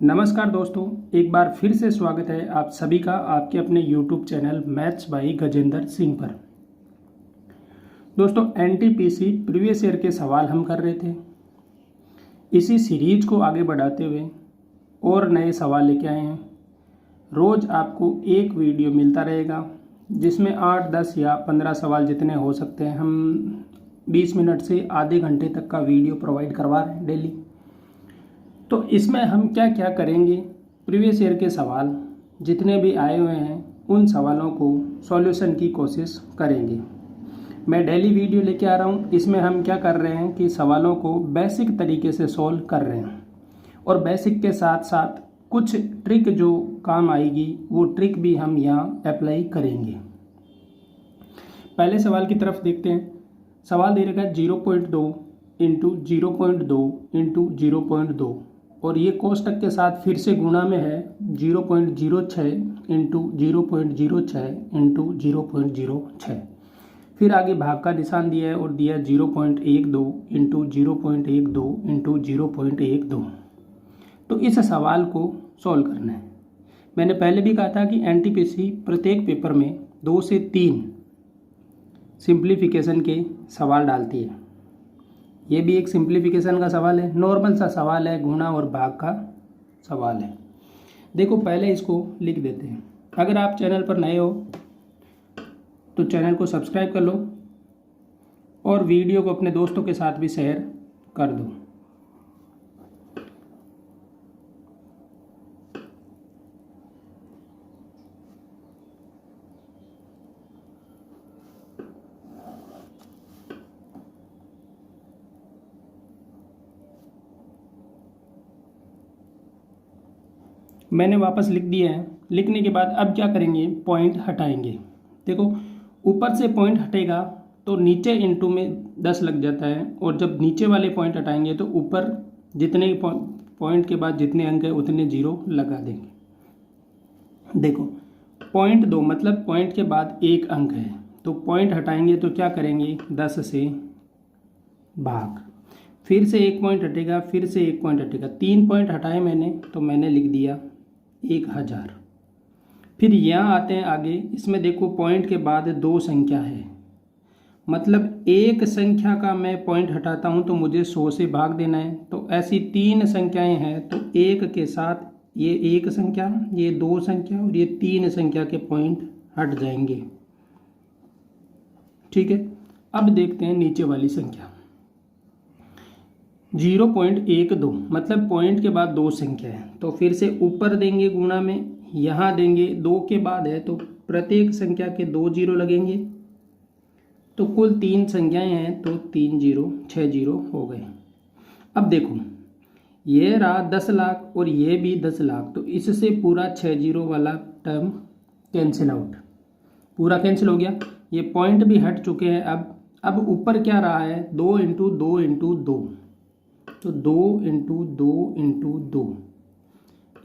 नमस्कार दोस्तों, एक बार फिर से स्वागत है आप सभी का आपके अपने YouTube channel maths by Gajendra Singh पर। दोस्तों, एनटीपीसी प्रीवियस ईयर के सवाल हम कर रहे थे। इसी सीरीज को आगे बढ़ाते हुए और नए सवाल लेके आए हैं। रोज़ आपको एक वीडियो मिलता रहेगा जिसमें 8, 10 या 15 सवाल जितने हो सकते हैं हम 20 मिनट से आधे घंटे तक का वीडियो प्रोवाइड करवा रहे हैं डेली। तो इसमें हम क्या क्या करेंगे, प्रीवियस ईयर के सवाल जितने भी आए हुए हैं उन सवालों को सॉल्यूशन की कोशिश करेंगे। मैं डेली वीडियो लेके आ रहा हूँ। इसमें हम क्या कर रहे हैं कि सवालों को बेसिक तरीके से सॉल्व कर रहे हैं और बेसिक के साथ साथ कुछ ट्रिक जो काम आएगी वो ट्रिक भी हम यहाँ अप्लाई करेंगे। पहले सवाल की तरफ देखते हैं। सवाल दे रखा है 0.2 इंटू 0.2 इंटू 0.2 और ये कोष्टक के साथ फिर से गुणा में है 0.06 इंटू 0.06 इंटू 0.06। फिर आगे भाग का निशान दिया है और दिया 0.12 इंटू 0.12 इंटू 0.12। तो इस सवाल को सॉल्व करना है। मैंने पहले भी कहा था कि एनटीपीसी प्रत्येक पेपर में 2 से 3 सिंप्लीफिकेशन के सवाल डालती है। ये भी एक सिंप्लीफिकेशन का सवाल है, नॉर्मल सा सवाल है, गुणा और भाग का सवाल है। देखो, पहले इसको लिख देते हैं। अगर आप चैनल पर नए हो तो चैनल को सब्सक्राइब कर लो और वीडियो को अपने दोस्तों के साथ भी शेयर कर दो। मैंने वापस लिख दिया है। लिखने के बाद अब क्या करेंगे, पॉइंट हटाएंगे। देखो, ऊपर से पॉइंट हटेगा तो नीचे इंटू में 10 लग जाता है और जब नीचे वाले पॉइंट हटाएंगे तो ऊपर जितने पॉइंट के बाद जितने अंक है उतने 0 लगा देंगे। देखो, 0.2 मतलब पॉइंट के बाद 1 अंक है तो पॉइंट हटाएंगे तो क्या करेंगे, 10 से भाग, फिर से 1 पॉइंट हटेगा, फिर से 1 पॉइंट हटेगा। 3 पॉइंट हटाए मैंने तो मैंने लिख दिया 1000। फिर यहाँ आते हैं आगे। इसमें देखो, पॉइंट के बाद 2 संख्या है, मतलब एक संख्या का मैं पॉइंट हटाता हूँ तो मुझे 100 से भाग देना है। तो ऐसी 3 संख्याएं हैं तो 1 के साथ ये 1 संख्या, ये 2 संख्या और ये 3 संख्या के पॉइंट हट जाएंगे। ठीक है, अब देखते हैं नीचे वाली संख्या 0.12 मतलब पॉइंट के बाद 2 संख्या है तो फिर से ऊपर देंगे गुणा में, यहाँ देंगे 2 के बाद है तो प्रत्येक संख्या के 2 0 लगेंगे। तो कुल 3 संख्याएं हैं तो 3 0 6 0 हो गए। अब देखो, ये रहा 10 लाख और ये भी 10 लाख, तो इससे पूरा 6 0 वाला टर्म कैंसिल आउट, पूरा कैंसिल हो गया। ये पॉइंट भी हट चुके हैं। अब ऊपर क्या रहा है, 2 इंटू 2 इंटू 2, तो 2 इंटू 2 इंटू 2।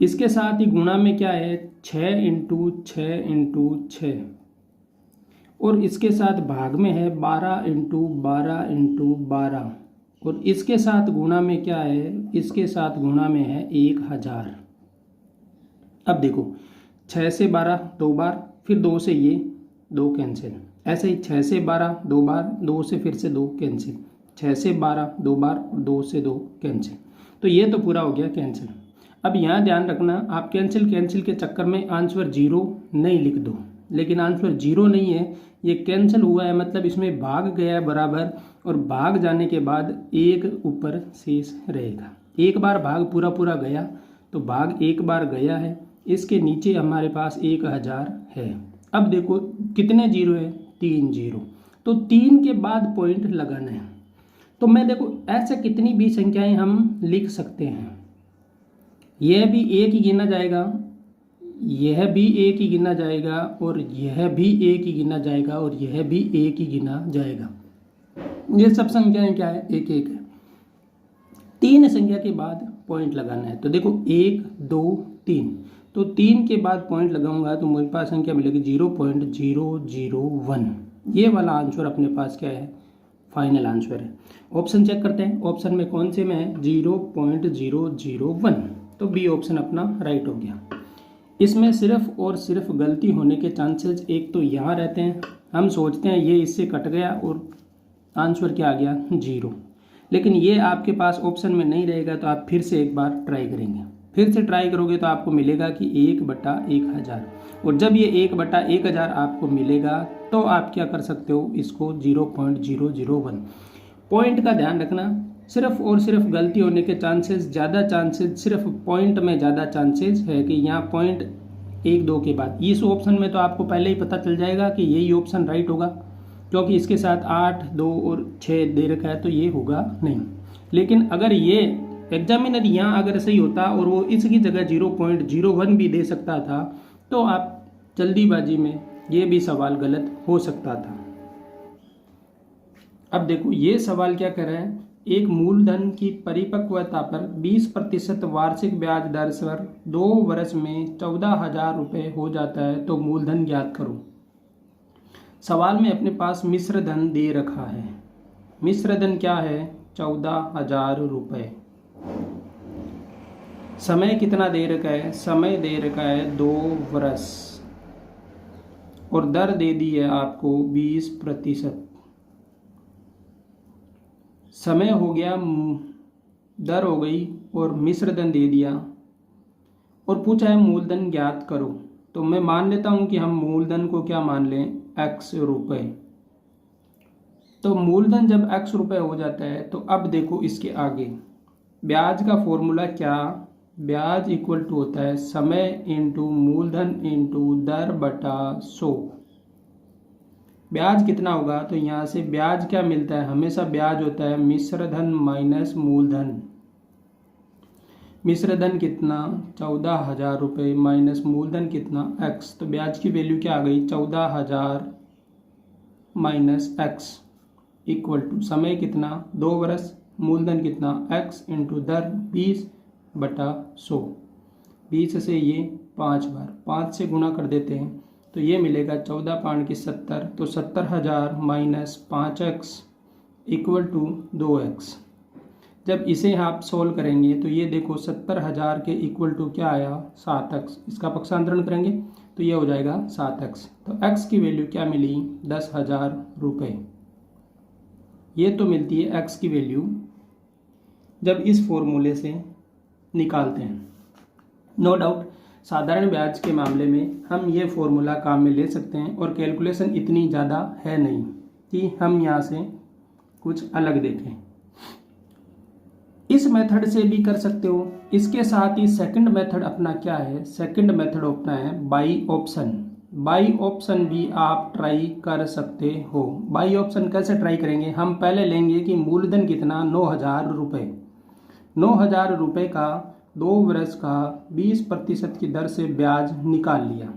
इसके साथ ही गुणा में क्या है, 6 इंटू 6 इंटू 6 और इसके साथ भाग में है 12 इंटू 12 इंटू 12 और इसके साथ गुणा में क्या है, इसके साथ गुणा में है 1000। अब देखो, 6 से 12 2 बार, फिर 2 से ये 2 कैंसिल, ऐसे ही 6 से 12 2 बार, 2 से फिर से 2 कैंसिल, 6 से 12 2 बार, 2 से 2 कैंसिल। तो ये तो पूरा हो गया कैंसिल। अब यहाँ ध्यान रखना, आप कैंसिल के चक्कर में आंसर 0 नहीं लिख दो, लेकिन आंसर 0 नहीं है, ये कैंसिल हुआ है मतलब इसमें भाग गया है बराबर, और भाग जाने के बाद 1 ऊपर शेष रहेगा। एक बार भाग पूरा गया तो भाग एक बार गया है, इसके नीचे हमारे पास 1000 है। अब देखो कितने 0 है, 3 0, तो 3 के बाद पॉइंट लगाना है। तो मैं देखो, ऐसे कितनी भी संख्याएं हम लिख सकते हैं। यह भी 1 ही गिना जाएगा, यह भी 1 ही गिना जाएगा और यह भी 1 ही गिना जाएगा और यह भी 1 ही गिना जाएगा। ये सब संख्याएं क्या है, 1 1 है। 3 संख्या के बाद पॉइंट लगाना है। तो देखो 1 2 3, तो 3 के बाद पॉइंट लगाऊंगा तो मेरे पास संख्या मिलेगी 0.001। ये वाला आंसर अपने पास क्या है, फाइनल आंसर है। ऑप्शन चेक करते हैं, ऑप्शन में कौन से में है, 0.001। तो बी ऑप्शन अपना राइट हो गया। इसमें सिर्फ और सिर्फ गलती होने के चांसेस एक तो यहाँ रहते हैं, हम सोचते हैं ये इससे कट गया और आंसर क्या आ गया 0, लेकिन ये आपके पास ऑप्शन में नहीं रहेगा तो आप फिर से एक बार ट्राई करेंगे। फिर से ट्राई करोगे तो आपको मिलेगा कि 1/1000, और जब ये 1/1000 आपको मिलेगा तो आप क्या कर सकते हो, इसको 0.001 पॉइंट का ध्यान रखना। सिर्फ और सिर्फ गलती होने के चांसेस ज़्यादा, चांसेस सिर्फ पॉइंट में ज़्यादा चांसेस है कि यहाँ पॉइंट 1-2 के बाद, इस ऑप्शन में तो आपको पहले ही पता चल जाएगा कि यही ऑप्शन राइट होगा, क्योंकि इसके साथ 8, 2 और 6 दे रखा है तो ये होगा नहीं। लेकिन अगर ये एग्जामिनर यहाँ अगर सही होता और वो इसकी जगह 0.01 भी दे सकता था तो आप जल्दीबाजी में ये भी सवाल गलत हो सकता था। अब देखो ये सवाल क्या कर रहा है, एक मूलधन की परिपक्वता पर 20% वार्षिक ब्याज दर पर 2 वर्ष में 14,000 रुपये हो जाता है तो मूलधन ज्ञात करो। सवाल में अपने पास मिश्र धन दे रखा है, मिश्र धन क्या है 14,000 रुपये। समय कितना दे रखा है, समय दे रखा है 2 वर्ष, और दर दे दी है आपको 20%। समय हो गया, दर हो गई और मिश्र धन दे दिया, और पूछा है मूलधन ज्ञात करो। तो मैं मान लेता हूं कि हम मूलधन को क्या मान लें, x रुपए। तो मूलधन जब x रुपए हो जाता है तो अब देखो इसके आगे ब्याज का फॉर्मूला क्या, ब्याज इक्वल टू होता है समय इंटू मूलधन इंटू दर बटा 100। ब्याज कितना होगा, तो यहाँ से ब्याज क्या मिलता है, हमेशा ब्याज होता है मिश्र धन माइनस मूलधन। मिश्र धन कितना 14,000 रुपये माइनस मूलधन कितना x, तो ब्याज की वैल्यू क्या आ गई 14,000 माइनस x इक्वल टू समय कितना 2 वर्ष, मूलधन कितना x इंटू दर 20/100। 20 से ये 5 बार 5 से गुणा कर देते हैं तो ये मिलेगा 14 5 की 70, तो 70,000 minus 5x equal to 2x। जब इसे आप सोल्व करेंगे तो ये देखो 70,000 के इक्वल टू क्या आया 7x, इसका पक्षांतरण करेंगे तो ये हो जाएगा 7x। तो x की वैल्यू क्या मिली 10,000 रुपये। ये तो मिलती है x की वैल्यू जब इस फॉर्मूले से निकालते हैं। नो डाउट साधारण ब्याज के मामले में हम ये फॉर्मूला काम में ले सकते हैं और कैलकुलेशन इतनी ज़्यादा है नहीं कि हम यहाँ से कुछ अलग देखें। इस मेथड से भी कर सकते हो। इसके साथ ही सेकंड मेथड अपना क्या है, सेकंड मेथड अपना है बाई ऑप्शन। बाई ऑप्शन भी आप ट्राई कर सकते हो। बाई ऑप्शन कैसे ट्राई करेंगे, हम पहले लेंगे कि मूलधन कितना 9,000 रुपये। 9,000 रुपये का 2 वर्ष का 20% की दर से ब्याज निकाल लिया।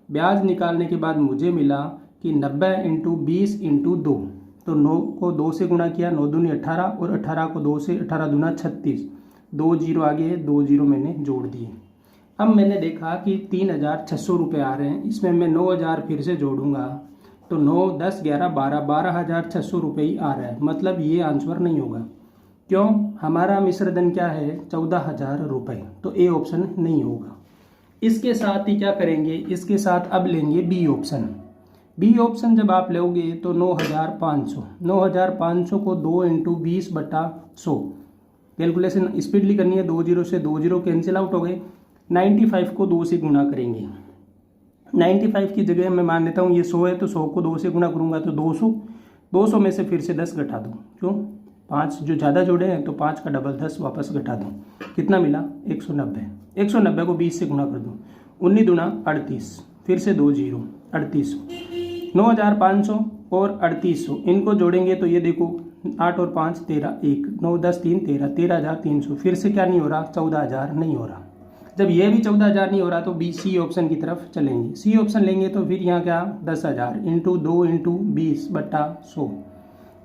ब्याज निकालने के बाद मुझे मिला कि 90 इंटू 20 इंटू 2, तो 9 को 2 से गुणा किया, 9 दूनी 18 और 18 को 2 से, 18 दूना 36, 2 जीरो आगे है, 2 जीरो मैंने जोड़ दिए। अब मैंने देखा कि 3,600 रुपये आ रहे हैं, इसमें मैं 9,000 फिर से जोड़ूंगा तो 9, 10, 11, 12, 12,600 रुपये ही आ रहा है। मतलब ये आंसर नहीं होगा, क्यों, हमारा मिश्र धन क्या है 14,000 रुपये, तो ए ऑप्शन नहीं होगा। इसके साथ ही क्या करेंगे, इसके साथ अब लेंगे बी ऑप्शन। बी ऑप्शन जब आप लोगे तो 9,500 को 2 इंटू 20/100, कैलकुलेशन स्पीडली करनी है, 2 जीरो से 2 जीरो कैंसिल आउट हो गए। 95 को 2 से गुणा करेंगे। 95 की जगह मैं मान लेता हूँ ये 100 है तो 100 को 2 से गुणा करूँगा तो 200। 200 में से फिर से 10 घटा दूँ, क्यों 5 जो ज़्यादा जोड़े हैं तो 5 का डबल 10 वापस घटा दूँ, कितना मिला 190। 190 को 20 से गुणा कर दूँ, 19 दूना 38, फिर से 2 जीरो 3800। 9,500 और 3800 इनको जोड़ेंगे तो ये देखो 8 और 5 13, 1 9 10 3 13, 13,300। फिर से क्या नहीं हो रहा 14,000 नहीं हो रहा। जब ये भी 14,000 नहीं हो रहा तो बी सी ऑप्शन की तरफ चलेंगे। सी ऑप्शन लेंगे तो फिर यहाँ क्या 10,000 इंटू 2 इंटू 20/100,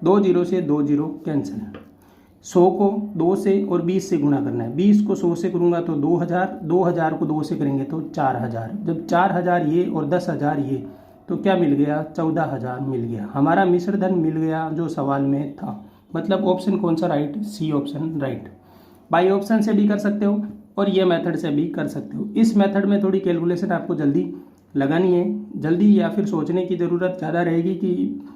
2 जीरो से 2 जीरो कैंसिल। 100 को 2 से और 20 से गुणा करना है। 20 को 100 से करूँगा तो 2,000, 2,000 को 2 से करेंगे तो 4,000। जब 4,000 ये और 10,000 ये तो क्या मिल गया 14,000 मिल गया। हमारा मिश्र धन मिल गया जो सवाल में था। मतलब ऑप्शन कौन सा right, C option right. By option से भी कर सकते हो, और ये मेथड से भी कर सकते हो। इस मेथड में थोड़ी कैलकुलेशन आपको जल्दी लगानी है, जल्दी या फिर सोचने की ज़रूरत ज़्यादा रहेगी कि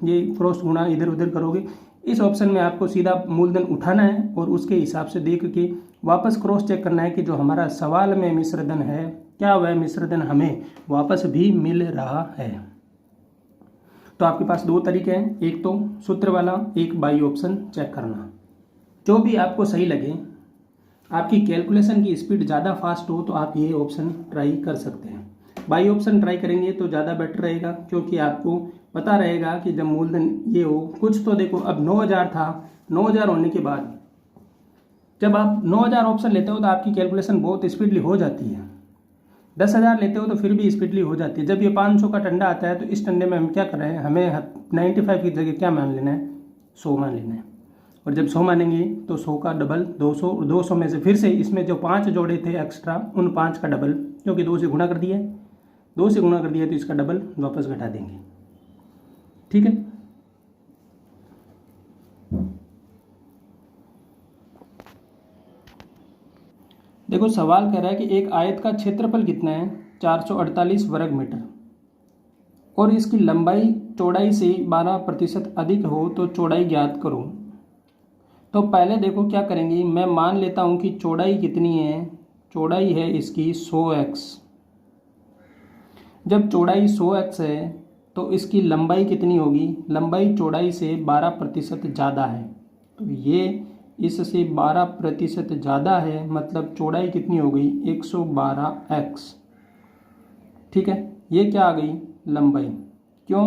ये क्रॉस गुणा इधर उधर करोगे। इस ऑप्शन में आपको सीधा मूलधन उठाना है और उसके हिसाब से देख के वापस क्रॉस चेक करना है कि जो हमारा सवाल में मिश्रधन है क्या वह मिश्रधन हमें वापस भी मिल रहा है। तो आपके पास दो तरीके हैं, एक तो सूत्र वाला, एक बाई ऑप्शन चेक करना। जो भी आपको सही लगे, आपकी कैलकुलेशन की स्पीड ज़्यादा फास्ट हो तो आप ये ऑप्शन ट्राई कर सकते हैं। बाई ऑप्शन ट्राई करेंगे तो ज़्यादा बेटर रहेगा, क्योंकि आपको पता रहेगा कि जब मूलधन ये हो कुछ, तो देखो अब 9000 था, 9000 होने के बाद जब आप 9000 ऑप्शन लेते हो तो आपकी कैलकुलेशन बहुत स्पीडली हो जाती है। 10,000 लेते हो तो फिर भी स्पीडली हो जाती है। जब ये 500 का टंडा आता है तो इस टंडे में हम क्या कर रहे हैं, हमें 95 की जगह क्या मान लेना है, 100 मान लेना है। और जब 100 मानेंगे तो 100 का डबल 200, 200 में से फिर से इसमें जो 5 जोड़े थे एक्स्ट्रा, उन 5 का डबल, क्योंकि 2 से गुणा कर दिया, 2 से गुणा कर दिया तो इसका डबल वापस घटा देंगे। ठीक है, देखो सवाल कह रहा है कि एक आयत का क्षेत्रफल कितना है, 448 वर्ग मीटर, और इसकी लंबाई चौड़ाई से 12% अधिक हो तो चौड़ाई ज्ञात करो। तो पहले देखो क्या करेंगे, मैं मान लेता हूं कि चौड़ाई कितनी है, चौड़ाई है इसकी 100x। जब चौड़ाई 100x है तो इसकी लंबाई कितनी होगी, लंबाई चौड़ाई से 12% ज़्यादा है, तो ये इससे 12% ज़्यादा है, मतलब चौड़ाई कितनी हो गई, 112x। ठीक है, ये क्या आ गई, लंबाई। क्यों,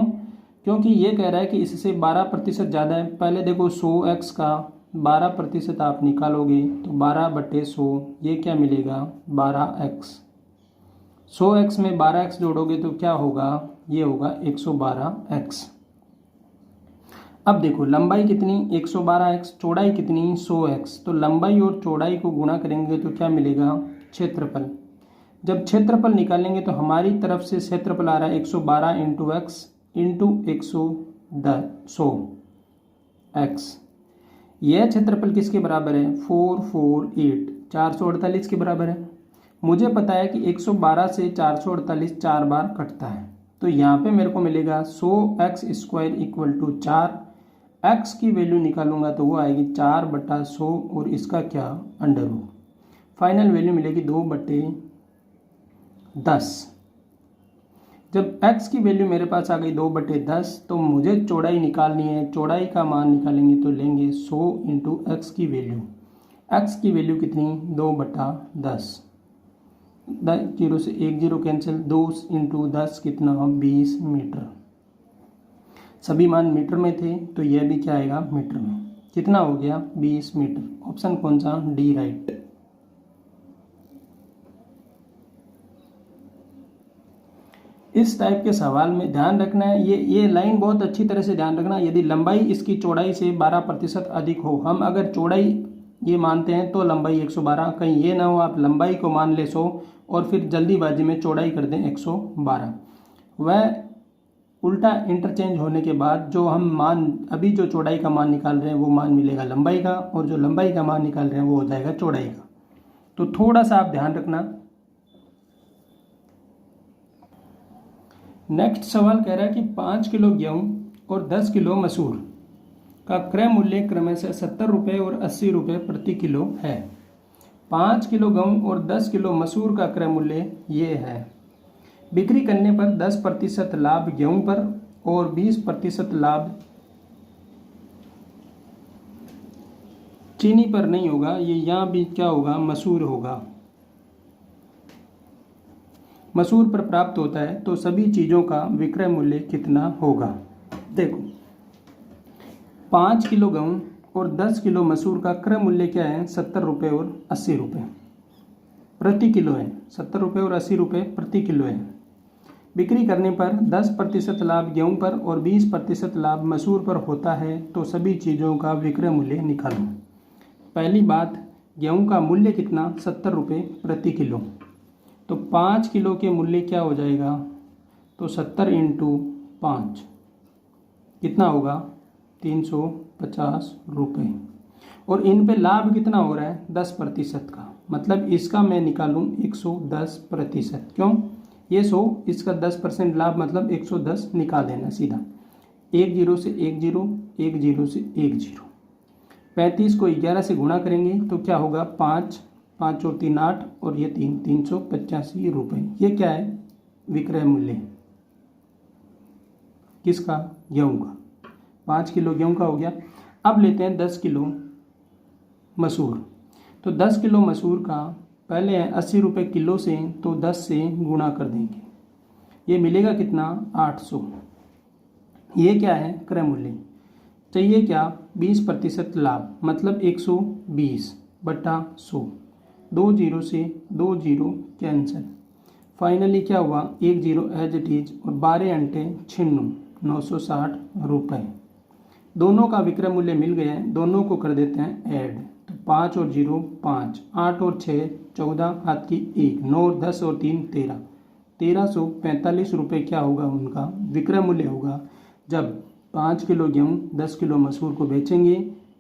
क्योंकि ये कह रहा है कि इससे 12% ज़्यादा है। पहले देखो 100x का 12% आप निकालोगे तो 12/100, ये क्या मिलेगा, 12x। 100x में 12x जोड़ोगे तो क्या होगा, ये होगा 112x। अब देखो लंबाई कितनी, 112x, चौड़ाई कितनी, 100x, तो लंबाई और चौड़ाई को गुणा करेंगे तो क्या मिलेगा, क्षेत्रफल। जब क्षेत्रफल निकालेंगे तो हमारी तरफ से क्षेत्रफल आ रहा है 112 इंटू एक्स इंटू 100x। यह क्षेत्रफल किसके बराबर है, 448, 448 के बराबर है। मुझे पता है कि 112 से 448 4 बार कटता है, तो यहाँ पे मेरे को मिलेगा 100x square equal to 4। x की वैल्यू निकालूंगा तो वो आएगी 4/100 और इसका क्या, अंडर रूट। फाइनल वैल्यू मिलेगी 2/10। जब x की वैल्यू मेरे पास आ गई 2/10, तो मुझे चौड़ाई निकालनी है, चौड़ाई का मान निकालेंगे तो लेंगे 100 इंटू एक्स की वैल्यू। x की वैल्यू कितनी, 2/10, 0 से 1 0 कैंसिल, 2 इंटू 10 कितना, 20 मीटर। सभी मान मीटर में थे तो यह भी क्या आएगा, मीटर में। कितना हो गया, 20 मीटर। ऑप्शन कौन सा, डी राइट। इस टाइप के सवाल में ध्यान रखना है, ये लाइन बहुत अच्छी तरह से ध्यान रखना। यदि लंबाई इसकी चौड़ाई से 12% अधिक हो, हम अगर चौड़ाई ये मानते हैं तो लंबाई 112, कहीं ये ना हो आप लंबाई को मान ले 100 और फिर जल्दीबाजी में चौड़ाई कर दें 112। वह उल्टा इंटरचेंज होने के बाद जो हम मान, अभी जो चौड़ाई का मान निकाल रहे हैं वो मान मिलेगा लंबाई का, और जो लंबाई का मान निकाल रहे हैं वो हो जाएगा चौड़ाई का। तो थोड़ा सा आप ध्यान रखना। नेक्स्ट सवाल कह रहा है कि 5 किलो गेहूं और 10 किलो मसूर का क्रय मूल्य क्रमशः 70 रुपये और 80 रुपये प्रति किलो है। 5 किलो गेहूं और 10 किलो मसूर का क्रय मूल्य ये है। बिक्री करने पर 10% लाभ गेहूं पर और 20% लाभ चीनी पर नहीं होगा, ये यहाँ भी क्या होगा, मसूर होगा। मसूर पर प्राप्त होता है, तो सभी चीज़ों का विक्रय मूल्य कितना होगा। देखो 5 किलो गेहूं और 10 किलो मसूर का क्रय मूल्य क्या है, 70 रुपये और 80 रुपये प्रति किलो है। 70 रुपये और 80 रुपये प्रति किलो है। बिक्री करने पर 10% लाभ गेहूं पर और 20% लाभ मसूर पर होता है, तो सभी चीज़ों का विक्रय मूल्य निकालो। पहली बात, गेहूं का मूल्य कितना, 70 रुपये प्रति किलो, तो 5 किलो के मूल्य क्या हो जाएगा, तो 70 इंटू 5 कितना होगा, 350 रुपये। और इन पे लाभ कितना हो रहा है 10% का, मतलब इसका मैं निकालूं 110%। क्यों, ये 100, इसका 10% लाभ मतलब 110 निकाल देना सीधा। 1 0 से 1 0, 1 0 से 1 0। 35 को 11 से गुणा करेंगे तो क्या होगा 5, 5 और 3 8 और ये 3, 385 रुपये। ये क्या है, विक्रय मूल्य किसका, गेहूँ का। 5 किलो गेहूँ का हो गया। अब लेते हैं 10 किलो मसूर। तो 10 किलो मसूर का पहले है 80 रुपये किलो से, तो 10 से गुणा कर देंगे, ये मिलेगा कितना 800। ये क्या है, क्रय मूल्य। चाहिए क्या 20% लाभ, मतलब 120/100। 2 0 से 2 0 कैंसिल। फाइनली क्या हुआ, 1 0 एज इट इज और 12 अंटे 96, 960 रुपये। दोनों का विक्रय मूल्य मिल गया है, दोनों को कर देते हैं ऐड। तो 5 और 0 5, 8 और 6 14, हाथ की 1, 9 और 10 और 3 13, 1345 रुपये क्या होगा उनका विक्रय मूल्य होगा। जब 5 किलो गेहूँ 10 किलो मसूर को बेचेंगे,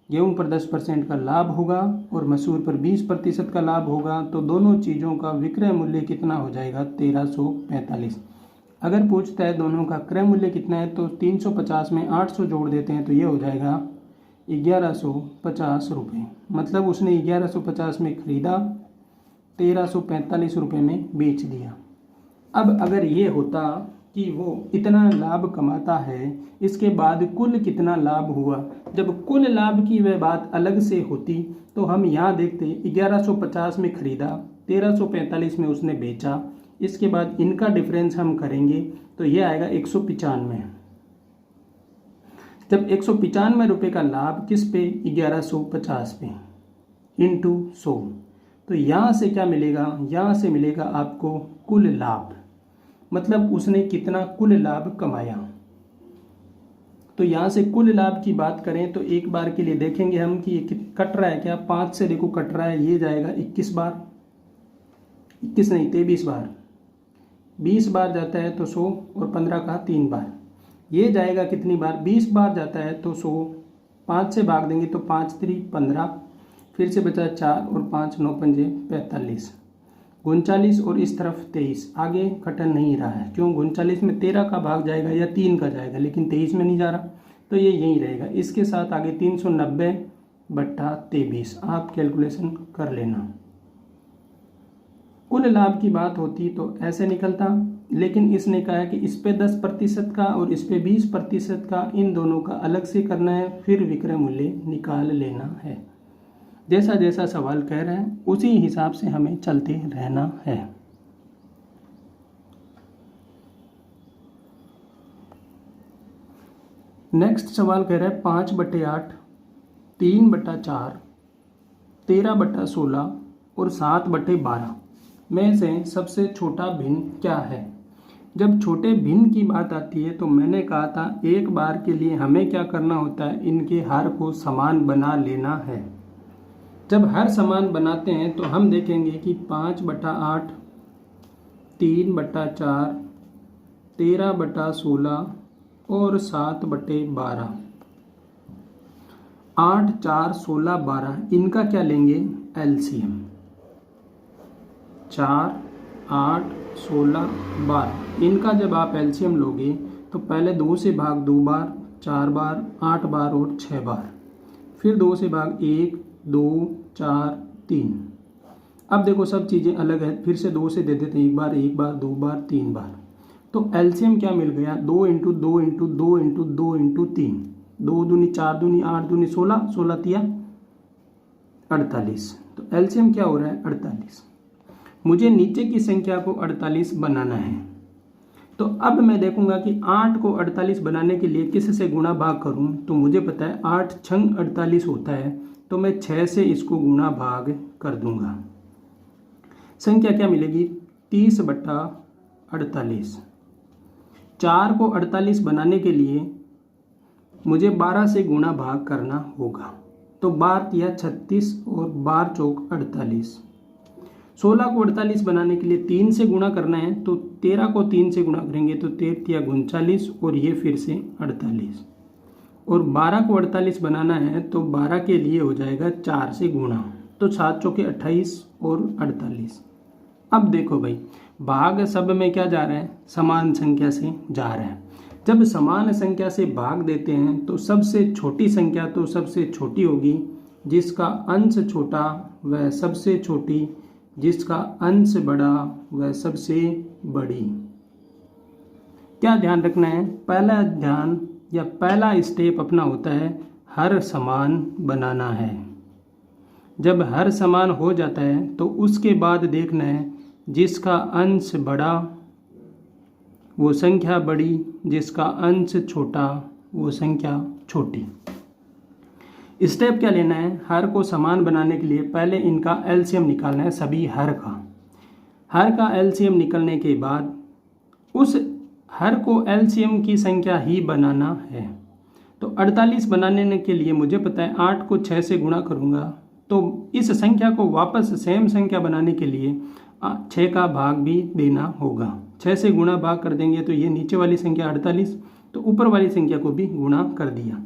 गेहूँ पर 10% का लाभ होगा और मसूर पर 20% का लाभ होगा, तो दोनों चीज़ों का विक्रय मूल्य कितना हो जाएगा 1345। अगर पूछता है दोनों का क्रय मूल्य कितना है, तो 350 में 800 जोड़ देते हैं, तो ये हो जाएगा 1150 रुपये। मतलब उसने 1150 में खरीदा, 1345 रुपये में बेच दिया। अब अगर ये होता कि वो इतना लाभ कमाता है, इसके बाद कुल कितना लाभ हुआ, जब कुल लाभ की वह बात अलग से होती तो हम यहाँ देखते 1150 में खरीदा, 1345 में उसने बेचा, इसके बाद इनका डिफरेंस हम करेंगे तो ये आएगा 195। जब 195 रुपये का लाभ किस पे 1150 पे इंटू 100, तो यहाँ से क्या मिलेगा, यहाँ से मिलेगा आपको कुल लाभ, मतलब उसने कितना कुल लाभ कमाया। तो यहाँ से कुल लाभ की बात करें तो एक बार के लिए देखेंगे हम कि ये कट रहा है क्या, 5 से देखो कट रहा है, ये जाएगा 21 बार, 21 नहीं 23 बार, 20 बार जाता है तो 100 और 15 का 3 बार, ये जाएगा कितनी बार 20 बार जाता है तो 100, 5 से भाग देंगे तो 5 3 15, फिर से बचा 4 और 5 9 पंजे 45, 39 और इस तरफ 23, आगे कटन नहीं रहा है। क्यों, 39 में 13 का भाग जाएगा या 3 का जाएगा, लेकिन 23 में नहीं जा रहा, तो ये यहीं रहेगा। इसके साथ आगे 390/23 आप कैलकुलेशन कर लेना। कुल लाभ की बात होती तो ऐसे निकलता, लेकिन इसने कहा है कि इस पे 10% का और इस पे 20% का, इन दोनों का अलग से करना है, फिर विक्रय मूल्य निकाल लेना है। जैसा जैसा सवाल कह रहे हैं उसी हिसाब से हमें चलते रहना है। नेक्स्ट सवाल कह रहा है 5/8, 3/4, 13/16 और 7/12 में से सबसे छोटा भिन्न क्या है। जब छोटे भिन्न की बात आती है तो मैंने कहा था एक बार के लिए हमें क्या करना होता है, इनके हर को समान बना लेना है। जब हर समान बनाते हैं तो हम देखेंगे कि 5/8, 3/4, 13/16 और 7/12, 8 4 16 12, इनका क्या लेंगे एलसीएम। 4 8 16 12, इनका जब आप एलसीएम लोगे तो पहले 2 से भाग 2 बार, 4 बार, 8 बार और 6 बार, फिर 2 से भाग 1 2 4 3। अब देखो सब चीज़ें अलग है, फिर से 2 से दे देते हैं, 1 बार 1 बार 2 बार 3 बार, तो एलसीएम क्या मिल गया 2 × 2 × 2 × 2 × 3, 2 दूनी 4 दूनी 8 दूनी 16, 16 तिया 48, तो एलसीएम क्या हो रहा है 48। मुझे नीचे की संख्या को 48 बनाना है, तो अब मैं देखूंगा कि 8 को 48 बनाने के लिए किस से गुणा भाग करूं, तो मुझे पता है 8 छंग 48 होता है, तो मैं 6 से इसको गुणा भाग कर दूंगा। संख्या क्या मिलेगी 30/48। 4 को 48 बनाने के लिए मुझे 12 से गुणा भाग करना होगा, तो 12 तिया 36 और 12 चौक 48। 16 को 48 बनाने के लिए 3 से गुणा करना है, तो 13 को 3 से गुणा करेंगे तो 13 तिया 39 और ये फिर से 48। और 12 को 48 बनाना है तो 12 के लिए हो जाएगा 4 से गुणा, तो 7 चौके 28 और 48। अब देखो भाई, भाग सब में क्या जा रहा है, समान संख्या से जा रहा है। जब समान संख्या से भाग देते हैं तो सबसे छोटी संख्या तो सबसे छोटी होगी, जिसका अंश छोटा वह सबसे छोटी, जिसका अंश बड़ा वह सबसे बड़ी। क्या ध्यान रखना है, पहला ध्यान या पहला स्टेप अपना होता है हर समान बनाना है। जब हर समान हो जाता है तो उसके बाद देखना है जिसका अंश बड़ा वो संख्या बड़ी, जिसका अंश छोटा वो संख्या छोटी। स्टेप क्या लेना है, हर को समान बनाने के लिए पहले इनका एलसीएम निकालना है, सभी हर का एलसीएम निकलने के बाद उस हर को एलसीएम की संख्या ही बनाना है। तो 48 बनाने के लिए मुझे पता है 8 को 6 से गुणा करूंगा, तो इस संख्या को वापस सेम संख्या बनाने के लिए 6 का भाग भी देना होगा। 6 से गुणा भाग कर देंगे तो ये नीचे वाली संख्या 48, तो ऊपर वाली संख्या को भी गुणा कर दिया।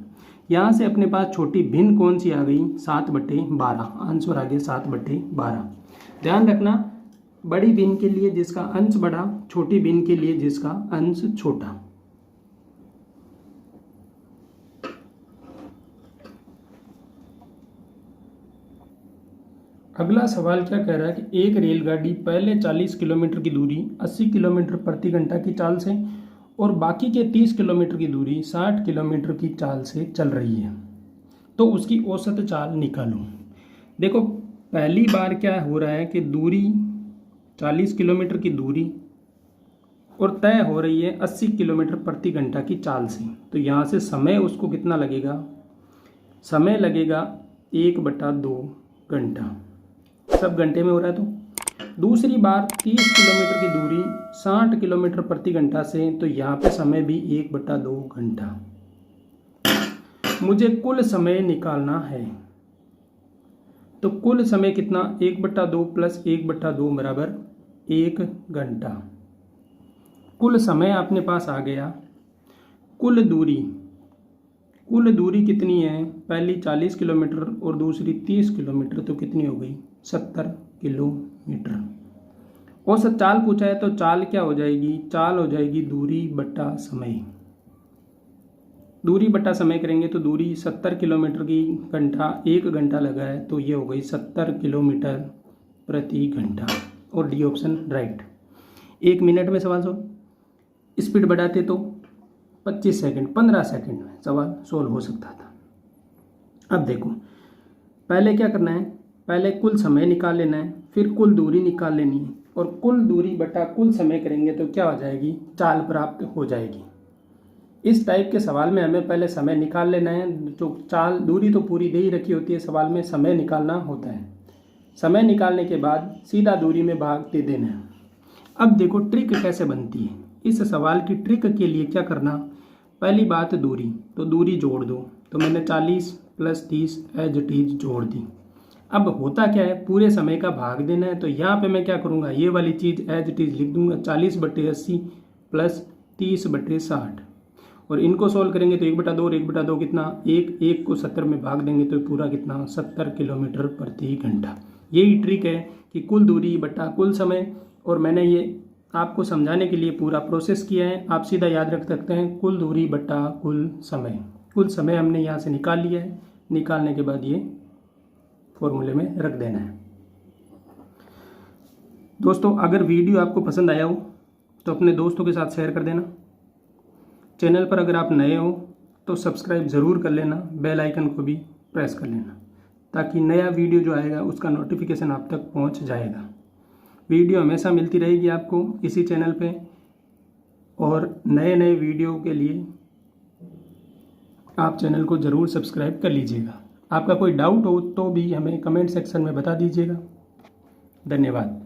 यहाँ से अपने पास छोटी भिन्न कौन सी आ गई, 7/12, आंसर आ गया 7/12। ध्यान रखना, बड़ी भिन्न के लिए जिसका अंश बड़ा, छोटी भिन्न के लिए जिसका अंश छोटा। अगला सवाल क्या कह रहा है कि एक रेलगाड़ी पहले 40 किलोमीटर की दूरी 80 किलोमीटर प्रति घंटा की चाल से और बाकी के 30 किलोमीटर की दूरी 60 किलोमीटर की चाल से चल रही है, तो उसकी औसत चाल निकालो। देखो, पहली बार क्या हो रहा है कि दूरी 40 किलोमीटर की दूरी और तय हो रही है 80 किलोमीटर प्रति घंटा की चाल से, तो यहाँ से समय उसको कितना लगेगा, समय लगेगा 1/2 घंटा, सब घंटे में हो रहा है। तो दूसरी बार 30 किलोमीटर की दूरी 60 किलोमीटर प्रति घंटा से, तो यहाँ पे समय भी 1/2 घंटा। मुझे कुल समय निकालना है, तो कुल समय कितना, 1/2 प्लस 1/2 बराबर 1 घंटा। कुल समय अपने पास आ गया। कुल दूरी कितनी है, पहली 40 किलोमीटर और दूसरी 30 किलोमीटर, तो कितनी हो गई, 70 किलोमीटर। औसत चाल पूछा है तो चाल क्या हो जाएगी, चाल हो जाएगी दूरी बटा समय। दूरी बटा समय करेंगे तो दूरी 70 किलोमीटर की घंटा 1 घंटा लगा है, तो ये हो गई 70 किलोमीटर प्रति घंटा, और डी ऑप्शन राइट। 1 मिनट में सवाल सोल्व, स्पीड बढ़ाते तो 25 सेकंड 15 सेकंड में सवाल सोल्व हो सकता था। अब देखो, पहले क्या करना है, पहले कुल समय निकाल लेना है, फिर कुल दूरी निकाल लेनी है, और कुल दूरी बटा कुल समय करेंगे तो क्या हो जाएगी, चाल प्राप्त हो जाएगी। इस टाइप के सवाल में हमें पहले समय निकाल लेना है, जो चाल दूरी तो पूरी दे ही रखी होती है, सवाल में समय निकालना होता है। समय निकालने के बाद सीधा दूरी में भाग दे देना है। अब देखो ट्रिक कैसे बनती है। इस सवाल की ट्रिक के लिए क्या करना, पहली बात दूरी, तो दूरी जोड़ दो, तो मैंने 40 + 30 एज इट इज जोड़ दी। अब होता क्या है, पूरे समय का भाग देना है, तो यहाँ पे मैं क्या करूँगा, ये वाली चीज़ एज इट इज लिख दूंगा, 40/80 + 30/60, और इनको सोल्व करेंगे तो 1/2 और 1/2 कितना, 1 को 70 में भाग देंगे तो पूरा कितना, 70 किलोमीटर प्रति घंटा। यही ट्रिक है कि कुल दूरी बटा कुल समय, और मैंने ये आपको समझाने के लिए पूरा प्रोसेस किया है। आप सीधा याद रख सकते हैं, कुल दूरी बटा कुल समय। कुल समय हमने यहाँ से निकाल लिया है, निकालने के बाद ये फॉर्मूले में रख देना है। दोस्तों, अगर वीडियो आपको पसंद आया हो तो अपने दोस्तों के साथ शेयर कर देना। चैनल पर अगर आप नए हो तो सब्सक्राइब ज़रूर कर लेना, बेल आइकन को भी प्रेस कर लेना, ताकि नया वीडियो जो आएगा उसका नोटिफिकेशन आप तक पहुंच जाएगा। वीडियो हमेशा मिलती रहेगी आपको इसी चैनल पे, और नए नए वीडियो के लिए आप चैनल को ज़रूर सब्सक्राइब कर लीजिएगा। आपका कोई डाउट हो तो भी हमें कमेंट सेक्शन में बता दीजिएगा। धन्यवाद।